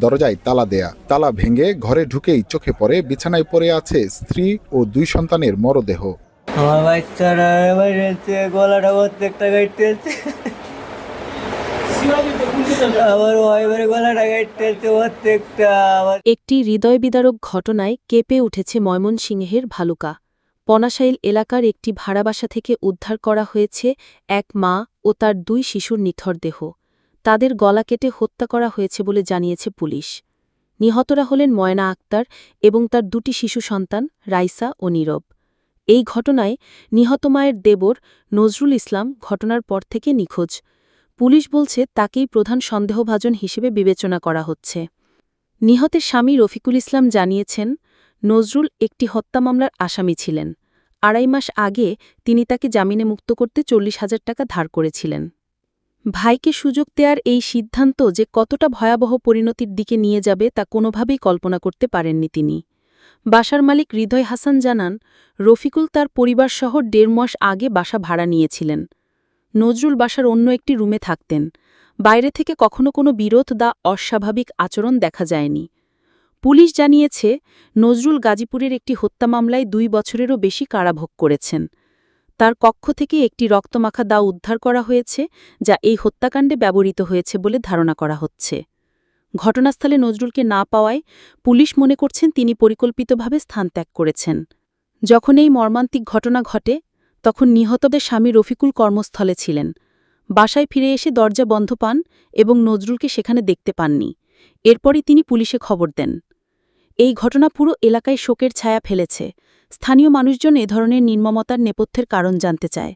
দরজায় তালা দেয়া। তালা ভেঙে ঘরে ঢুকেই চোখে পড়ে বিছানায় পড়ে আছে স্ত্রী ও 2 সন্তানের মরদেহ। আমার বাচ্চারা বাইরেছে, গলাটা প্রত্যেকটা গাইতেছে, আমার ওয়াইফের গলাটা গাইতেছে প্রত্যেকটা। একটি হৃদয়বিদারক ঘটনায় কেঁপে উঠেছে ময়মনসিংহের ভালুকা। পনাশাইল এলাকার একটি ভাড়াবাসা থেকে উদ্ধার করা হয়েছে এক মা ও তার 2 শিশুর নিথর দেহ। তাদের গলা কেটে হত্যা করা হয়েছে বলে জানিয়েছে পুলিশ। নিহতরা হলেন ময়না আক্তার এবং তার 2টি শিশু সন্তান রাইসা ও নীরব। এই ঘটনায় নিহত মায়ের দেবর নজরুল ইসলাম ঘটনার পর থেকে নিখোঁজ। পুলিশ বলছে তাকেই প্রধান সন্দেহভাজন হিসেবে বিবেচনা করা হচ্ছে। নিহতের স্বামী রফিকুল ইসলাম জানিয়েছেন, নজরুল একটি হত্যা মামলার আসামি ছিলেন। 2.5 মাস আগে তিনি তাকে জামিনে মুক্ত করতে 40,000 টাকা ধার করেছিলেন। ভাইকে সুযোগ দেওয়ার এই সিদ্ধান্ত যে কতটা ভয়াবহ পরিণতির দিকে নিয়ে যাবে তা কোনোভাবেই কল্পনা করতে পারেননি তিনি। বাসার মালিক হৃদয় হাসান জানান, রফিকুল তার পরিবারসহ 1.5 মাস আগে বাসা ভাড়া নিয়েছিলেন। নজরুল বাসার অন্য একটি রুমে থাকতেন। বাইরে থেকে কখনো কোনো বিরোধ বা অস্বাভাবিক আচরণ দেখা যায়নি। পুলিশ জানিয়েছে, নজরুল গাজীপুরের একটি হত্যা মামলায় 2 বছরেরও বেশি কারাভোগ করেছেন। তার কক্ষ থেকে একটি রক্তমাখা দা উদ্ধার করা হয়েছে, যা এই হত্যাকাণ্ডে ব্যবহৃত হয়েছে বলে ধারণা করা হচ্ছে। ঘটনাস্থলে নজরুলকে না পাওয়ায় পুলিশ মনে করছেন তিনি পরিকল্পিতভাবে স্থান ত্যাগ করেছেন। যখন এই মর্মান্তিক ঘটনা ঘটে তখন নিহতদের স্বামী রফিকুল কর্মস্থলে ছিলেন। বাসায় ফিরে এসে দরজা বন্ধ পান এবং নজরুলকে সেখানে দেখতে পাননি। এরপরই তিনি পুলিশে খবর দেন। এই ঘটনা পুরো এলাকায় শোকের ছায়া ফেলেছে। স্থানীয় মানুষজন এ ধরনের নির্মমতার নেপথ্যের কারণ জানতে চায়।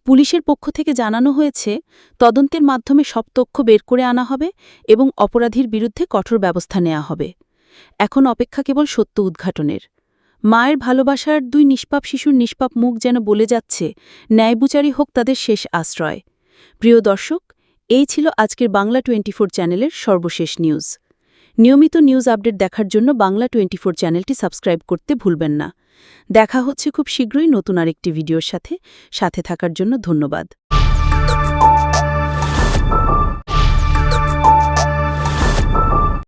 পুলিশের পক্ষ থেকে জানানো হয়েছে, তদন্তের মাধ্যমে সব তথ্য বের করে আনা হবে এবং অপরাধীর বিরুদ্ধে কঠোর ব্যবস্থা নেওয়া হবে। এখন অপেক্ষা কেবল সত্য উদ্ঘাটনের। মায়ের ভালোবাসার 2 নিষ্পাপ শিশুর নিষ্পাপ মুখ যেন বলে যাচ্ছে, ন্যায়বিচারই হোক তাদের শেষ আশ্রয়। প্রিয় দর্শক, এই ছিল আজকের বাংলা 24 চ্যানেলের সর্বশেষ নিউজ। নিয়মিত নিউজ আপডেট দেখার জন্য বাংলা 24 চ্যানেলটি সাবস্ক্রাইব করতে ভুলবেন না। দেখা হচ্ছে খুব শীঘ্রই নতুন আরেকটি ভিডিওর সাথে থাকার জন্য ধন্যবাদ।